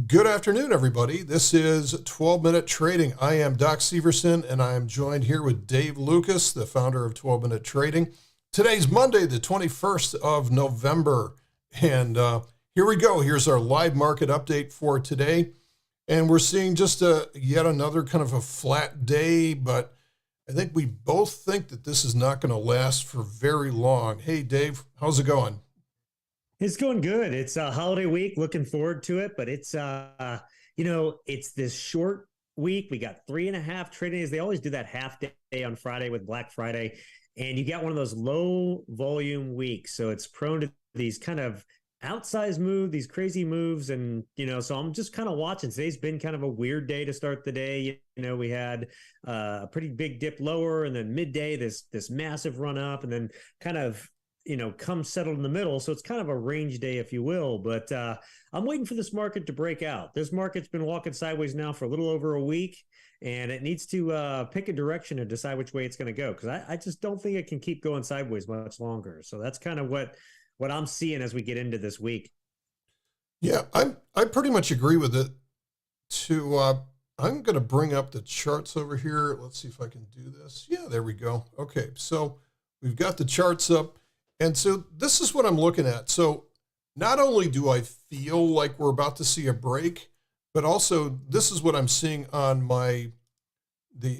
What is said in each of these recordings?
Good afternoon, everybody. This is 12-Minute Trading. I am Doc Severson, and I am joined here with Dave Lukas, the founder of 12-Minute Trading. Today's Monday, the 21st of November, and here we go. Here's our live market update for today, and we're seeing just yet another kind of a flat day, but I think we both think that this is not going to last for very long. Hey, Dave, how's it going? It's going good. It's a holiday week. Looking forward to it, but it's this short week. We got 3.5 trading days. They always do that half day on Friday with Black Friday, and you got one of those low volume weeks. So it's prone to these kind of outsized move, these crazy moves. And, so I'm just kind of watching. Today's been kind of a weird day to start the day. We had a pretty big dip lower, and then midday, this massive run up, and then kind of come settled in the middle. So it's kind of a range day, if you will. But I'm waiting for this market to break out. This market's been walking sideways now for a little over a week, and it needs to pick a direction and decide which way it's going to go. Because I just don't think it can keep going sideways much longer. So that's kind of what I'm seeing as we get into this week. Yeah, I pretty much agree with it. I'm going to bring up the charts over here. Let's see if I can do this. Yeah, there we go. Okay, so we've got the charts up. And so this is what I'm looking at. So not only do I feel like we're about to see a break, but also this is what I'm seeing on the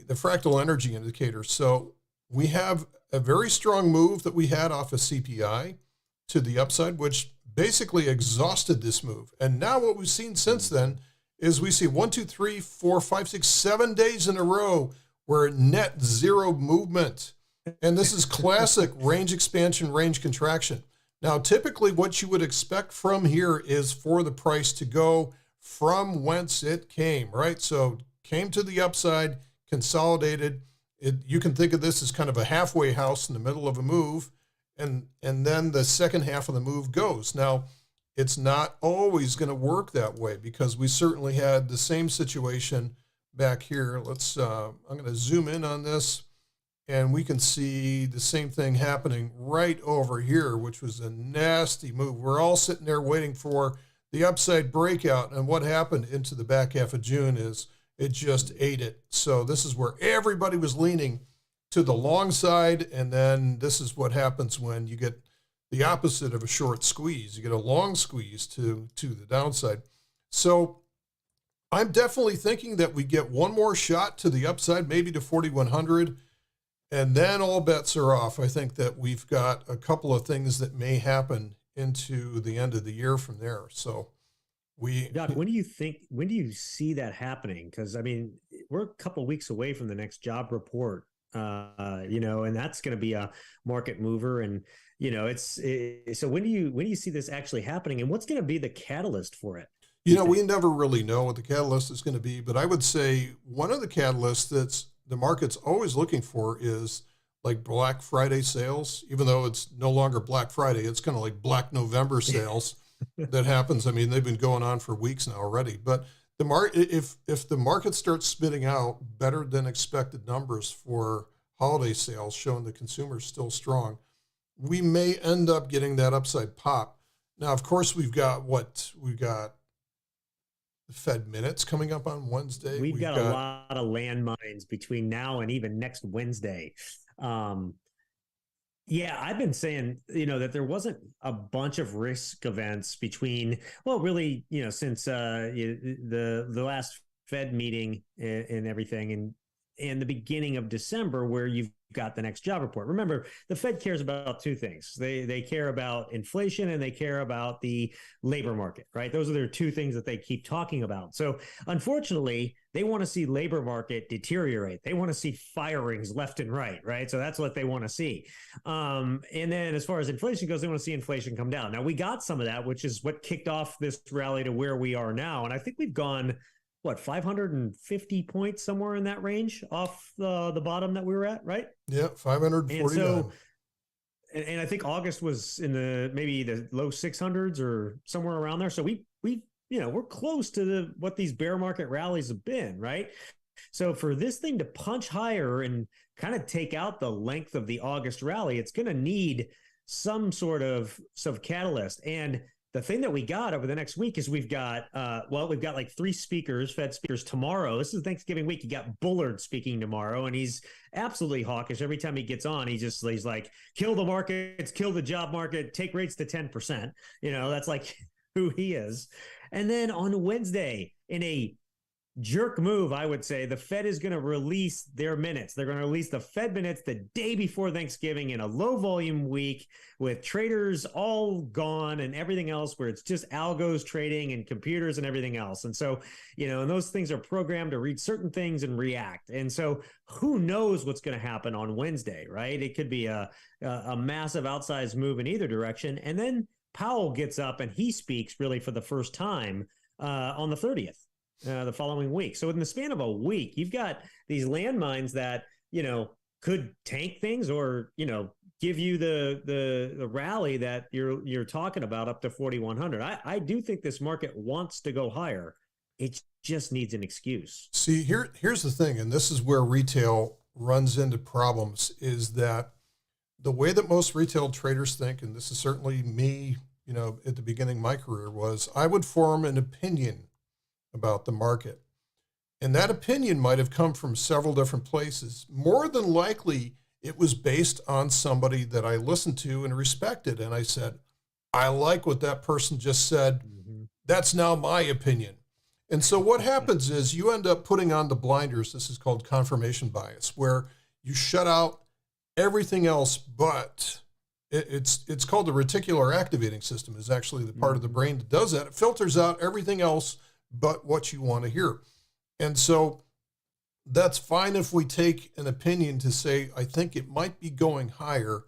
fractal energy indicator. So we have a very strong move that we had off of CPI to the upside, which basically exhausted this move. And now what we've seen since then is we see 1, 2, 3, 4, 5, 6, 7 days in a row where net zero movement. And this is classic range expansion, range contraction. Now, typically what you would expect from here is for the price to go from whence it came, right? So came to the upside, consolidated. You can think of this as kind of a halfway house in the middle of a move, and then the second half of the move goes. Now, it's not always going to work that way because we certainly had the same situation back here. I'm going to zoom in on this. And we can see the same thing happening right over here, which was a nasty move. We're all sitting there waiting for the upside breakout. And what happened into the back half of June is it just ate it. So this is where everybody was leaning to the long side. And then this is what happens when you get the opposite of a short squeeze. You get a long squeeze to the downside. So I'm definitely thinking that we get one more shot to the upside, maybe to 4,100. And then all bets are off. I think that we've got a couple of things that may happen into the end of the year from there. So Doc, when do you see that happening? Because I mean, we're a couple of weeks away from the next job report, and that's going to be a market mover. And so when do you see this actually happening? And what's going to be the catalyst for it? We never really know what the catalyst is going to be, but I would say one of the catalysts that's the market's always looking for is like Black Friday sales, even though it's no longer Black Friday. It's kind of like Black November sales that happens. I mean, they've been going on for weeks now already. But if the market starts spitting out better than expected numbers for holiday sales, showing the consumer's still strong, we may end up getting that upside pop. Now, of course, we've got the Fed minutes coming up on Wednesday. We've got a lot of landmines between now and even next Wednesday. Yeah, I've been saying, that there wasn't a bunch of risk events between, well, really, since the last Fed meeting and everything, and the beginning of December, where you've got the next job report. Remember, the Fed cares about two things. They care about inflation and they care about the labor market, right? Those are their two things that they keep talking about. So unfortunately, they want to see labor market deteriorate. They want to see firings left and right? So that's what they want to see. And then as far as inflation goes, they want to see inflation come down. Now, we got some of that, which is what kicked off this rally to where we are now. And I think we've gone 550 points, somewhere in that range off the bottom that we were at, right? Yeah, 549. And so, and I think August was in maybe the low 600s or somewhere around there. So we're close to what these bear market rallies have been, right? So for this thing to punch higher and kind of take out the length of the August rally, it's going to need some sort of catalyst. And the thing that we got over the next week is we've got like 3 speakers, Fed speakers tomorrow. This is Thanksgiving week. You got Bullard speaking tomorrow, and he's absolutely hawkish. Every time he gets on, he's like, kill the markets, kill the job market, take rates to 10%. That's like who he is. And then on Wednesday, in a jerk move, I would say, the Fed is going to release their minutes. They're going to release the Fed minutes the day before Thanksgiving in a low volume week with traders all gone and everything else, where it's just algos trading and computers and everything else. And so, and those things are programmed to read certain things and react. And so who knows what's going to happen on Wednesday, right? It could be a massive outsized move in either direction. And then Powell gets up and he speaks really for the first time on the 30th. The following week. So in the span of a week, you've got these landmines that, could tank things or, give you the rally that you're talking about up to 4,100. I do think this market wants to go higher. It just needs an excuse. See, here's the thing, and this is where retail runs into problems, is that the way that most retail traders think, and this is certainly me, at the beginning of my career, was I would form an opinion about the market. And that opinion might have come from several different places. More than likely, it was based on somebody that I listened to and respected. And I said, I like what that person just said. Mm-hmm. That's now my opinion. And so what happens is you end up putting on the blinders. This is called confirmation bias, where you shut out everything else but it's called the reticular activating system, is actually the part of the brain that does that. It filters out everything else but what you want to hear. And so that's fine if we take an opinion to say, I think it might be going higher.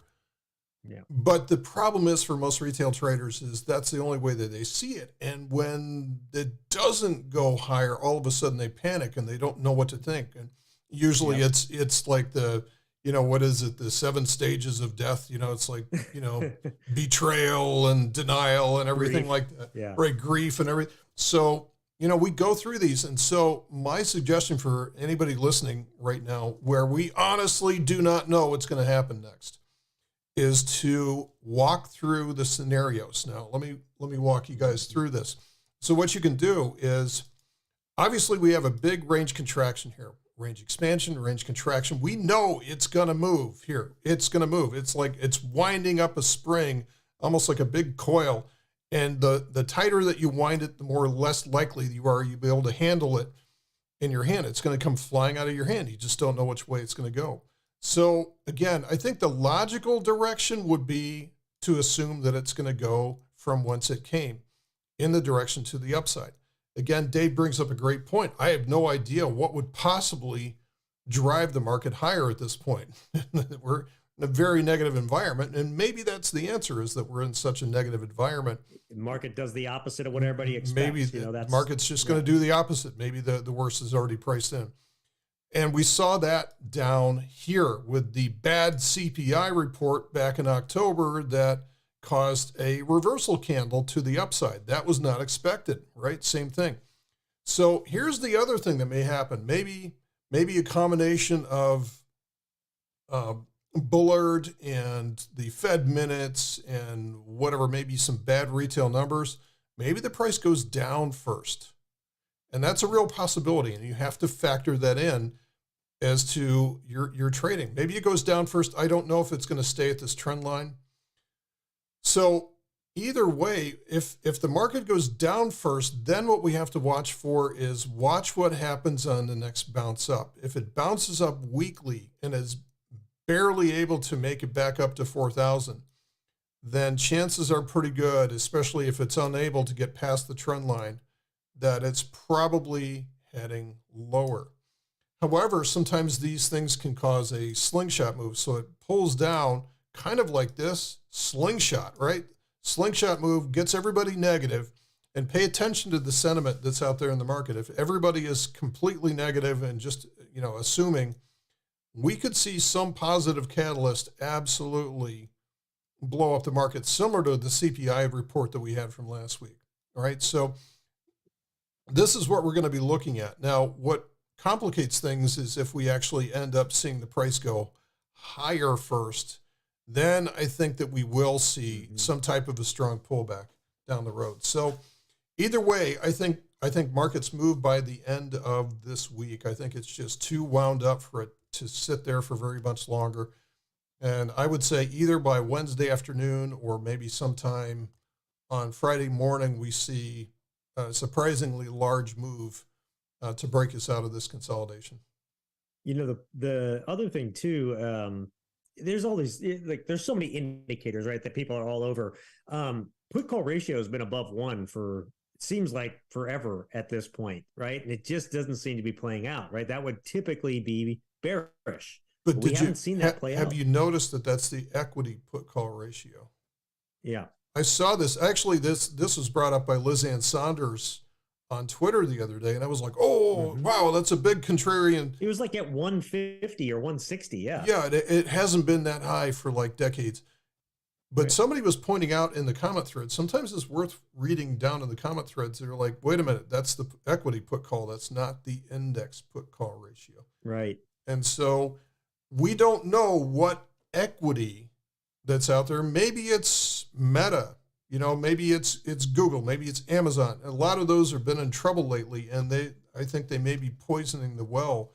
Yeah. But the problem is for most retail traders is that's the only way that they see it. And when it doesn't go higher, all of a sudden they panic and they don't know what to think. And usually it's like what is it? The 7 stages of death, it's like, betrayal and denial and everything grief. Like that. Yeah. Right. Grief and everything. So, we go through these. And so my suggestion for anybody listening right now, where we honestly do not know what's going to happen next, is to walk through the scenarios. Now, let me walk you guys through this. So what you can do is, obviously we have a big range contraction here, range expansion, range contraction. We know it's going to move here. It's going to move. It's like it's winding up a spring, almost like a big coil. And the tighter that you wind it, the more or less likely you'll be able to handle it in your hand. It's going to come flying out of your hand. You just don't know which way it's going to go. So again, I think the logical direction would be to assume that it's going to go from whence it came, in the direction to the upside. Again, Dave brings up a great point. I have no idea what would possibly drive the market higher at this point. We're in a very negative environment, and maybe that's the answer, is that we're in such a negative environment. The market does the opposite of what everybody expects. Maybe the market's just going to do the opposite. Maybe the worst is already priced in. And we saw that down here with the bad CPI report back in October that caused a reversal candle to the upside. That was not expected, right? Same thing. So here's the other thing that may happen. Maybe a combination of Bullard and the Fed minutes and whatever, maybe some bad retail numbers. Maybe the price goes down first. And that's a real possibility, and you have to factor that in as to your trading. Maybe it goes down first. I don't know if it's going to stay at this trend line. So either way, if the market goes down first, then what we have to watch for is watch what happens on the next bounce up. If it bounces up weakly and is barely able to make it back up to 4,000, then chances are pretty good, especially if it's unable to get past the trend line, that it's probably heading lower. However, sometimes these things can cause a slingshot move. So it pulls down kind of like this slingshot, right? Slingshot move gets everybody negative, and pay attention to the sentiment that's out there in the market. If everybody is completely negative and just, assuming, we could see some positive catalyst absolutely blow up the market, similar to the CPI report that we had from last week. All right. So this is what we're going to be looking at. Now, what complicates things is if we actually end up seeing the price go higher first, then I think that we will see some type of a strong pullback. down the road. So either way, I think markets move by the end of this week. I think it's just too wound up for it to sit there for very much longer. And I would say either by Wednesday afternoon or maybe sometime on Friday morning, we see a surprisingly large move to break us out of this consolidation. The other thing too, there's all these, like, there's so many indicators, right, that people are all over. Put call ratio has been above 1 for, it seems like, forever at this point, right? And it just doesn't seem to be playing out, right? That would typically be bearish. But we haven't seen that play out. Have you noticed that that's the equity put call ratio? Yeah. I saw this. Actually, this was brought up by Liz Ann Saunders on Twitter the other day, and I was like, oh, wow, that's a big contrarian. It was like at 150 or 160, yeah. Yeah, it hasn't been that high for like decades. But Right. somebody was pointing out in the comment thread, sometimes it's worth reading down in the comment threads. They're like, wait a minute, that's the equity put call. That's not the index put call ratio. Right. And so we don't know what equity that's out there. Maybe it's Meta, maybe it's Google, maybe it's Amazon. A lot of those have been in trouble lately, and I think they may be poisoning the well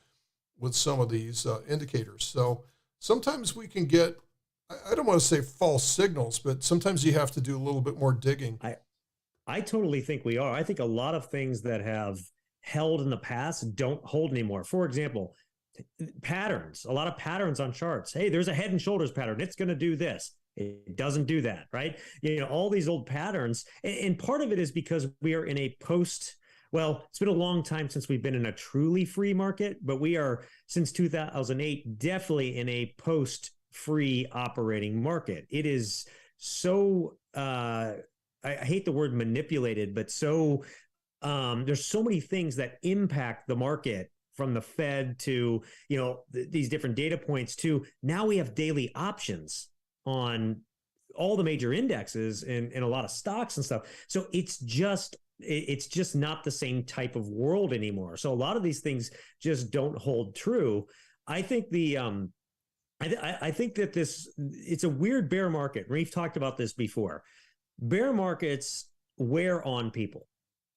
with some of these indicators. So sometimes we can get, I don't want to say false signals, but sometimes you have to do a little bit more digging. I totally think we are. I think a lot of things that have held in the past don't hold anymore. For example, patterns, a lot of patterns on charts. Hey, there's a head and shoulders pattern. It's going to do this. It doesn't do that, right? All these old patterns. And part of it is because we are in a it's been a long time since we've been in a truly free market, but we are, since 2008, definitely in a post-free operating market. It is so, I hate the word manipulated, but so there's so many things that impact the market, from the Fed to, these different data points to now we have daily options on all the major indexes and a lot of stocks and stuff. So it's just not the same type of world anymore. So a lot of these things just don't hold true. I think I think that it's a weird bear market. We've talked about this before. Bear markets wear on people.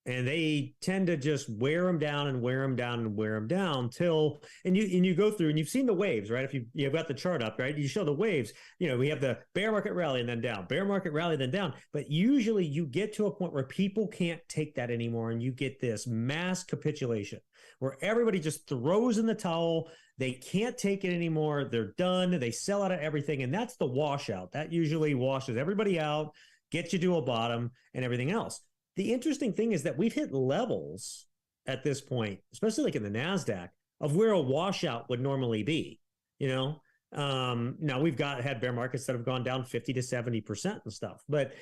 And they tend to just wear them down and wear them down and wear them down till, and you go through and you've seen the waves, right? If you've got the chart up, right? You show the waves, we have the bear market rally and then down, bear market rally, then down. But usually you get to a point where people can't take that anymore. And you get this mass capitulation where everybody just throws in the towel. They can't take it anymore. They're done. They sell out of everything. And that's the washout. That usually washes everybody out, gets you to a bottom and everything else. The interesting thing is that we've hit levels at this point, especially like in the NASDAQ, of where a washout would normally be. Now we've had bear markets that have gone down 50 to 70% and stuff. But,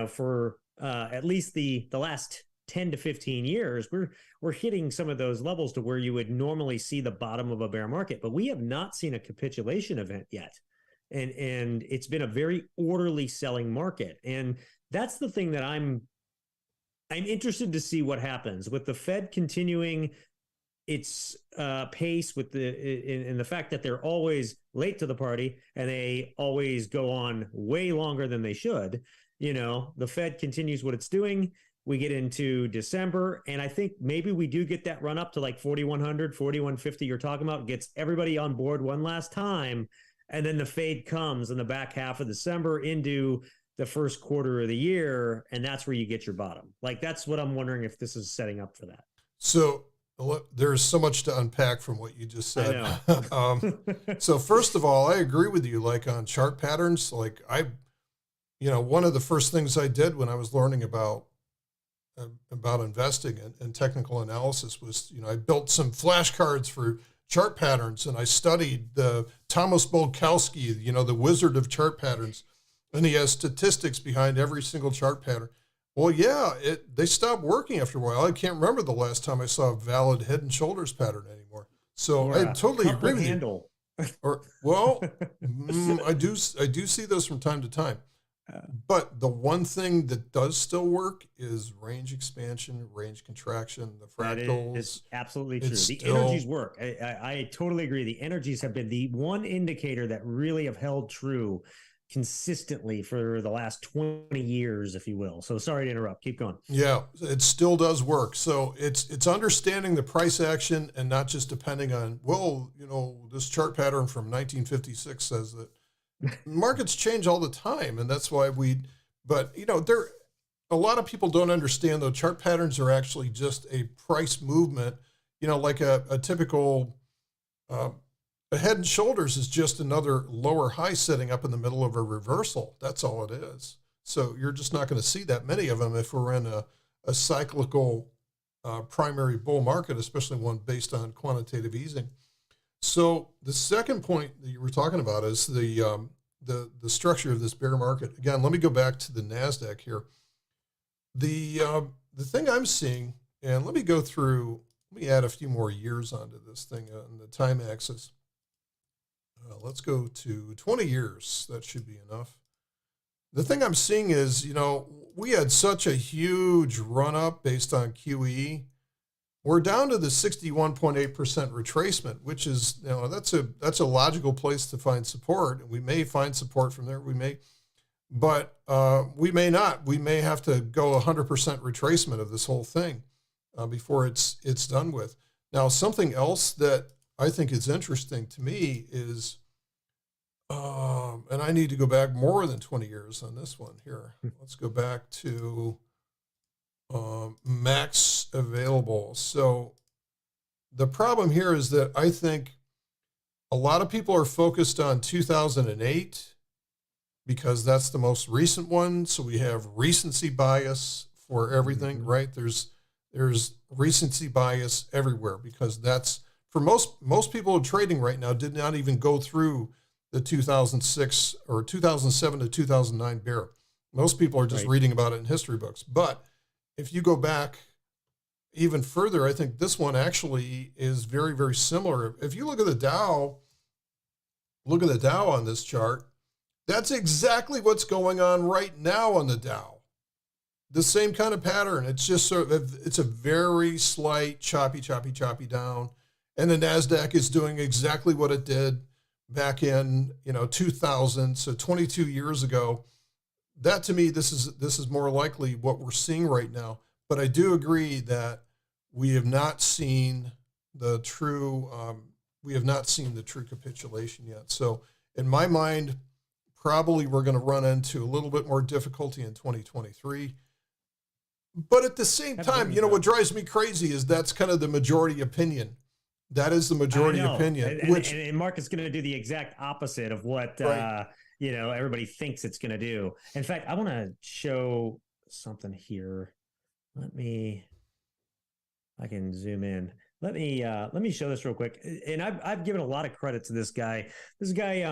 for at least the last 10 to 15 years, we're hitting some of those levels to where you would normally see the bottom of a bear market. But we have not seen a capitulation event yet. And it's been a very orderly selling market. And that's the thing that I'm interested to see what happens with the Fed continuing its pace with in the fact that they're always late to the party and they always go on way longer than they should. The Fed continues what it's doing. We get into December, and I think maybe we do get that run up to like 4,100, 4,150 you're talking about, gets everybody on board one last time. And then the fade comes in the back half of December into the first quarter of the year, and that's where you get your bottom. Like, that's what I'm wondering if this is setting up for that. So there's so much to unpack from what you just said. I know. So first of all, I agree with you, like on chart patterns. Like one of the first things I did when I was learning about investing and technical analysis was, I built some flashcards for chart patterns, and I studied the Thomas Bolkowski, the wizard of chart patterns. And he has statistics behind every single chart pattern. Well, yeah, they stopped working after a while. I can't remember the last time I saw a valid head and shoulders pattern anymore. So I totally agree with you. I do see those from time to time. But the one thing that does still work is range expansion, range contraction, the fractals. That is absolutely true. The energies work. I totally agree. The energies have been the one indicator that really have held true consistently for the last 20 years, if you will. So sorry to interrupt. Keep going. Yeah, it still does work. So it's understanding the price action and not just depending on, well, this chart pattern from 1956 says that. Markets change all the time, and that's why but there, a lot of people don't understand, though, chart patterns are actually just a price movement, like a typical, a head and shoulders is just another lower high sitting up in the middle of a reversal. That's all it is. So you're just not going to see that many of them if we're in a cyclical primary bull market, especially one based on quantitative easing. So the second point that you were talking about is the structure of this bear market. Again, let me go back to the NASDAQ here. The thing I'm seeing, and let me add a few more years onto this thing on the time axis. Let's go to 20 years. That should be enough. The thing I'm seeing is, we had such a huge run up based on QE. We're down to the 61.8% retracement, which is, that's a logical place to find support. We may find support from there. But we may not. We may have to go 100% retracement of this whole thing before it's done with. Now, something else that I think is interesting to me is, and I need to go back more than 20 years on this one here. Let's go back to max available. So the problem here is that I think a lot of people are focused on 2008 because that's the most recent one. So we have recency bias for everything, right? There's recency bias everywhere because that's, for most people who are trading right now, did not even go through the 2006 or 2007 to 2009 bear. Most people are just reading about it in history books. But if you go back even further, I think this one actually is very, very similar. If you look at the Dow on this chart, that's exactly what's going on right now on the Dow. The same kind of pattern. It's just it's a very slight choppy down. And the NASDAQ is doing exactly what it did back in 2000, so 22 years ago. That, to me, this is more likely what we're seeing right now. But I do agree that we have not seen the true capitulation yet. So in my mind, probably we're going to run into a little bit more difficulty in 2023. But at the same time, what drives me crazy is that's kind of the majority opinion. That is the majority opinion. And Mark is going to do the exact opposite of what everybody thinks it's going to do. In fact, I want to show something here. I can zoom in. Let me show this real quick. And I've given a lot of credit to this guy. This guy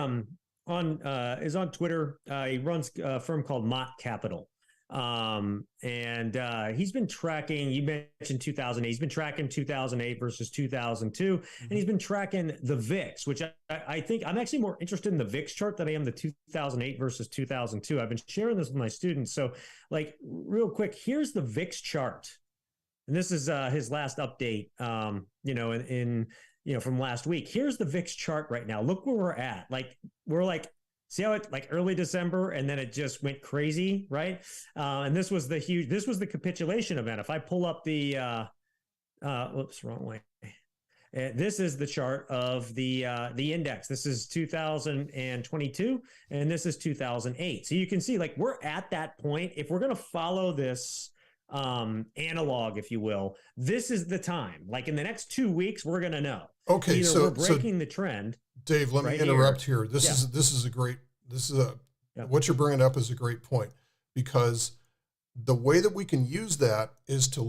is on Twitter. He runs a firm called Mott Capital. He's been tracking, you mentioned 2008, he's been tracking 2008 versus 2002, and he's been tracking the VIX, which I think I'm actually more interested in the VIX chart than I am the 2008 versus 2002. I've been sharing this with my students. So real quick, here's the VIX chart. And this is his last update, from last week. Here's the VIX chart right now. Look where we're at. See how it early December and then it just went crazy, right? And this was the capitulation event. If I pull up the, wrong way. This is the chart of the index. This is 2022 and this is 2008. So you can see we're at that point. If we're going to follow this analog, if you will, this is the time. In the next 2 weeks, we're going to know. Okay. Either we're breaking the trend. Dave, let me interrupt here. What you're bringing up is a great point, because the way that we can use that is to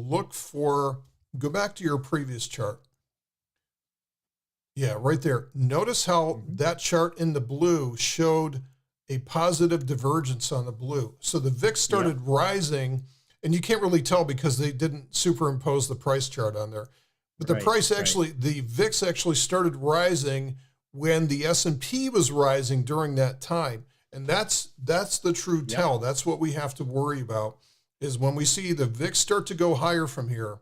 go back to your previous chart. Yeah, right there. Notice how that chart in the blue showed a positive divergence on the blue. So the VIX started rising, and you can't really tell because they didn't superimpose the price chart on there. But the the VIX actually started rising when the S&P was rising during that time. And that's the true tell. That's what we have to worry about, is when we see the VIX start to go higher from here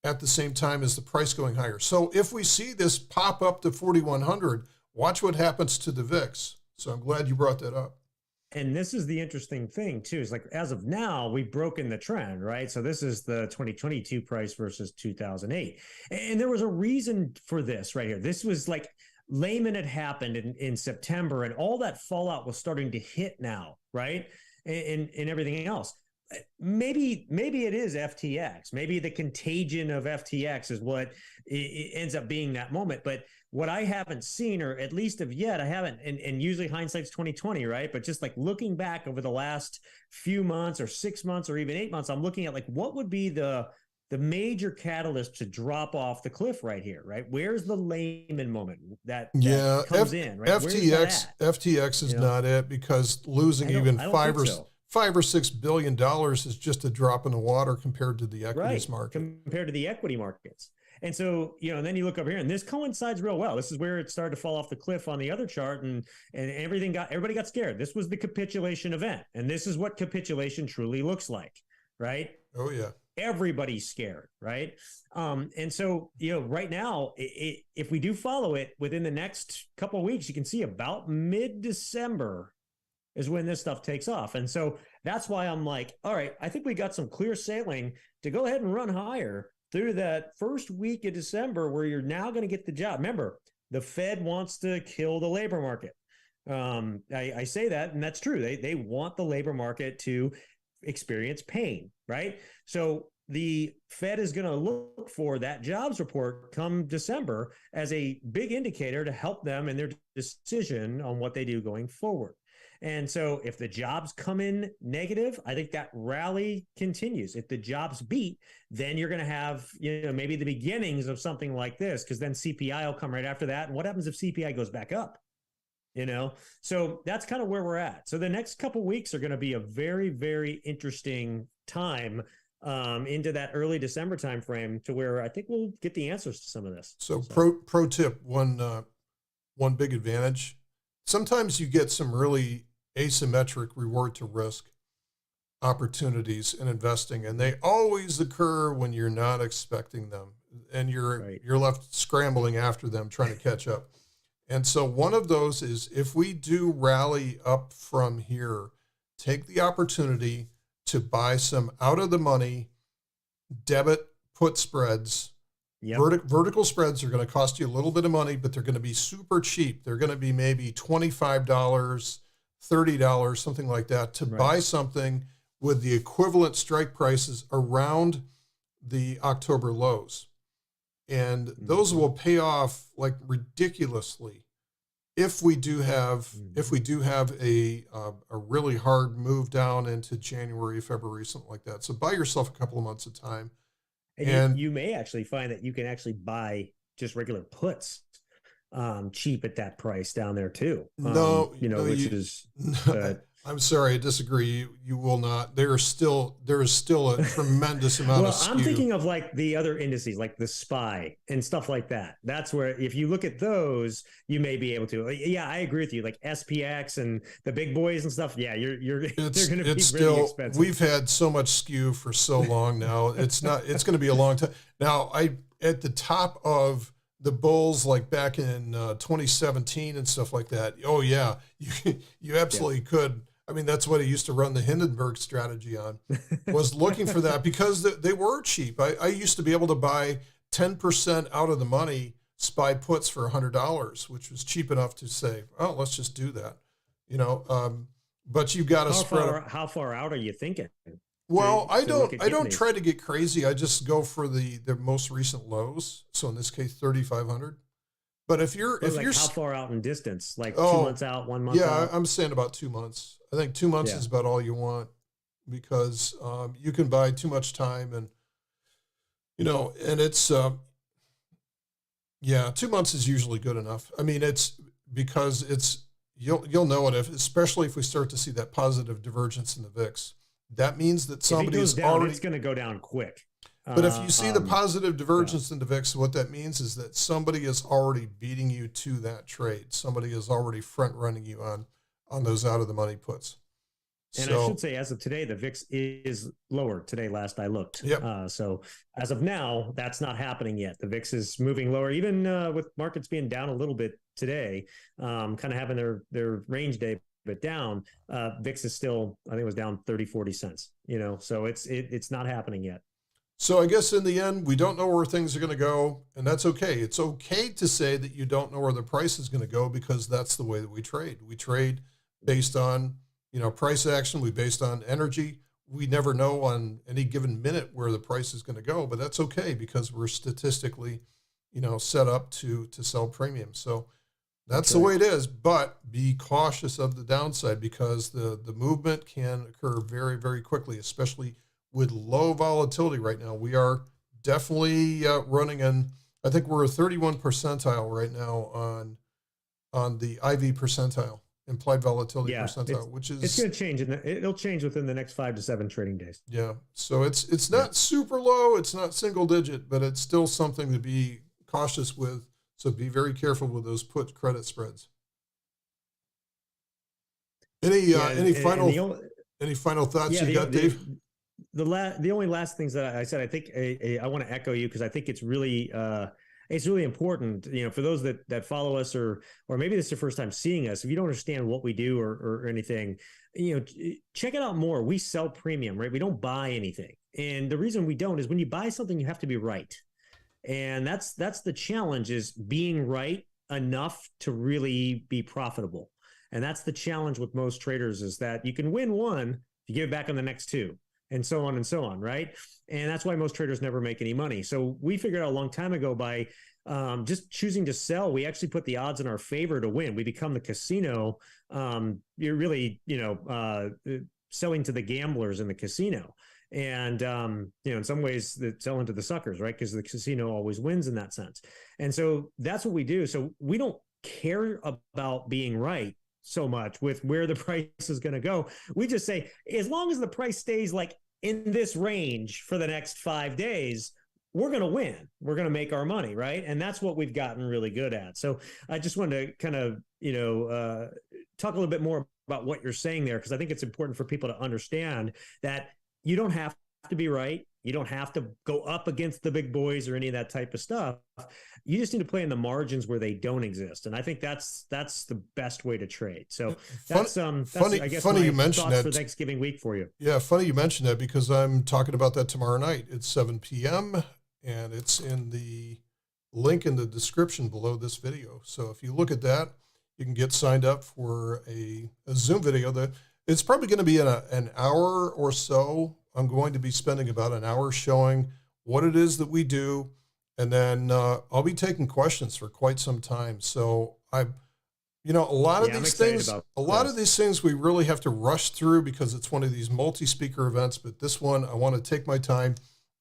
at the same time as the price going higher. So if we see this pop up to 4,100, watch what happens to the VIX. So I'm glad you brought that up. And this is the interesting thing too, is like, as of now, we've broken the trend, right? So this is the 2022 price versus 2008. And there was a reason for this right here. This was like, Lehman had happened in September, and all that fallout was starting to hit now, right? And everything else. Maybe it is FTX. Maybe the contagion of FTX is what it ends up being that moment. But what I haven't seen, or at least of yet, I haven't, and usually hindsight's 2020, right? But just like looking back over the last few months or 6 months or even 8 months, I'm looking at like, what would be the major catalyst to drop off the cliff right here, right? Where's the Lehman moment that comes in, right? FTX is not it, because losing even $5 or $6 billion is just a drop in the water compared to the equities market. Compared to the equity markets. And so, and then you look over here, and this coincides real well. This is where it started to fall off the cliff on the other chart, and everybody got scared. This was the capitulation event, and this is what capitulation truly looks like, right? Oh yeah. Everybody's scared, right? And so, right now, if we do follow it within the next couple of weeks, you can see about mid-December is when this stuff takes off. And so that's why I'm like, all right, I think we got some clear sailing to go ahead and run higher through that first week of December, where you're now going to get the job. Remember, the Fed wants to kill the labor market. I say that, and that's true. They want the labor market to experience pain, right? So the Fed is going to look for that jobs report come December as a big indicator to help them in their decision on what they do going forward. And so if the jobs come in negative, I think that rally continues. If the jobs beat, then you're going to have, maybe the beginnings of something like this, because then CPI will come right after that. And what happens if CPI goes back up? So that's kind of where we're at. So the next couple of weeks are going to be a very, very interesting time into that early December timeframe, to where I think we'll get the answers to some of this. So pro tip, one big advantage. Sometimes you get some really asymmetric reward to risk opportunities in investing, and they always occur when you're not expecting them, and you're left scrambling after them, trying to catch up. And so one of those is, if we do rally up from here, take the opportunity to buy some out of the money debit put spreads. Yep. Vertical spreads are going to cost you a little bit of money, but they're going to be super cheap. They're going to be maybe $25, $30, something like that, to buy something with the equivalent strike prices around the October lows. And those will pay off like ridiculously if we do have a really hard move down into January, February, something like that. So buy yourself a couple of months of time. And you may actually find that you can actually buy just regular puts cheap at that price down there too. I'm sorry, I disagree. You will not. There is still a tremendous amount of skew. I'm thinking of like the other indices, like the SPY and stuff like that. That's where, if you look at those, you may be able to. Yeah, I agree with you. Like SPX and the big boys and stuff. Yeah, they're going to be really expensive. We've had so much skew for so long now. It's going to be a long time. Now, at the top of the bulls, like back in 2017 and stuff like that. Oh yeah, you absolutely could. I mean, that's what I used to run the Hindenburg strategy on, was looking for that, because they were cheap. I used to be able to buy 10% out of the money SPY puts for $100, which was cheap enough to say, oh, let's just do that. But you've got to spread. How far out are you thinking? Well, I don't try to get crazy. I just go for the most recent lows. So in this case, 3,500. But if you're how far out in distance, like 2 months out, 1 month out? Yeah, I'm saying about 2 months. I think 2 months is about all you want, because you can buy too much time, and and it's 2 months is usually good enough. I mean, it's because you'll know it, especially if we start to see that positive divergence in the VIX. That means that somebody is already. It's going to go down quick. But if you see the positive divergence in the VIX, what that means is that somebody is already beating you to that trade. Somebody is already front running you on those out of the money puts. And I should say, as of today, the VIX is lower today. Last I looked. Yep. So as of now, that's not happening yet. The VIX is moving lower, even with markets being down a little bit today, kind of having their range day. bit down, VIX is still, I think it was down 30, 40 cents, so it's not happening yet. So I guess in the end, we don't know where things are going to go, and that's okay. It's okay to say that you don't know where the price is going to go, because that's the way that we trade. We trade based on, price action. We based on energy. We never know on any given minute where the price is going to go, but that's okay, because we're statistically, set up to sell premium. So that's the way it is, but be cautious of the downside, because the movement can occur very, very quickly, especially with low volatility right now. We are definitely running in, I think we're a 31 percentile right now on the IV percentile, implied volatility percentile, which is, it's going to change. It'll change within the next 5 to 7 trading days. Yeah. So it's not super low. It's not single digit, but it's still something to be cautious with. So be very careful with those put credit spreads. Any final thoughts you got, Dave? The only last things that I said, I think I want to echo you, because I think it's really important, for those that follow us, or maybe this is your first time seeing us. If you don't understand what we do or anything, check it out more. We sell premium, right? We don't buy anything. And the reason we don't is when you buy something, you have to be right. And that's the challenge, is being right enough to really be profitable. And that's the challenge with most traders, is that you can win one, you give it back on the next two, and so on, right? And that's why most traders never make any money. So we figured out a long time ago, by just choosing to sell, we actually put the odds in our favor to win. We become the casino. You're really, selling to the gamblers in the casino. And, in some ways, that's selling to the suckers, right? Because the casino always wins in that sense. And so that's what we do. So we don't care about being right so much with where the price is going to go. We just say, as long as the price stays like in this range for the next 5 days, we're going to win. We're going to make our money, right? And that's what we've gotten really good at. So I just wanted to kind of, talk a little bit more about what you're saying there, because I think it's important for people to understand that you don't have to be right. You don't have to go up against the big boys or any of that type of stuff. You just need to play in the margins where they don't exist. And I think that's the best way to trade. So that's funny, I guess, funny you mentioned that for Thanksgiving week for you. Yeah, funny you mentioned that, because I'm talking about that tomorrow night. It's 7 p.m. and it's in the link in the description below this video. So if you look at that, you can get signed up for a Zoom video. It's probably going to be an hour or so. I'm going to be spending about an hour showing what it is that we do. And then I'll be taking questions for quite some time. So a lot of these things we really have to rush through, because it's one of these multi-speaker events. But this one, I want to take my time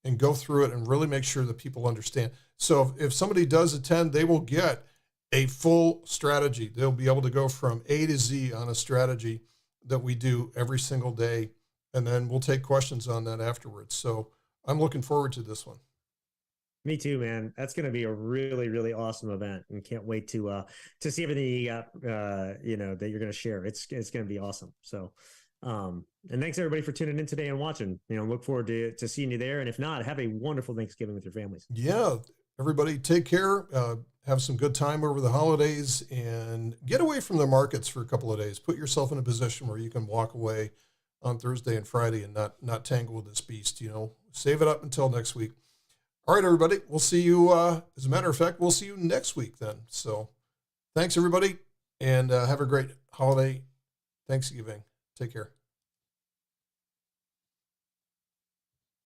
and go through it and really make sure that people understand. So if somebody does attend, they will get a full strategy. They'll be able to go from A to Z on a strategy that we do every single day. And then we'll take questions on that afterwards. So I'm looking forward to this one. Me too, man. That's going to be a really, really awesome event, and can't wait to see everything that you're going to share. It's going to be awesome. So, and thanks everybody for tuning in today and watching. Look forward to seeing you there. And if not, have a wonderful Thanksgiving with your families. Yeah, everybody take care. Have some good time over the holidays, and get away from the markets for a couple of days. Put yourself in a position where you can walk away on Thursday and Friday and not tangle with this beast. Save it up until next week. All right, everybody. We'll see you. As a matter of fact, we'll see you next week then. So thanks, everybody, and have a great holiday Thanksgiving. Take care.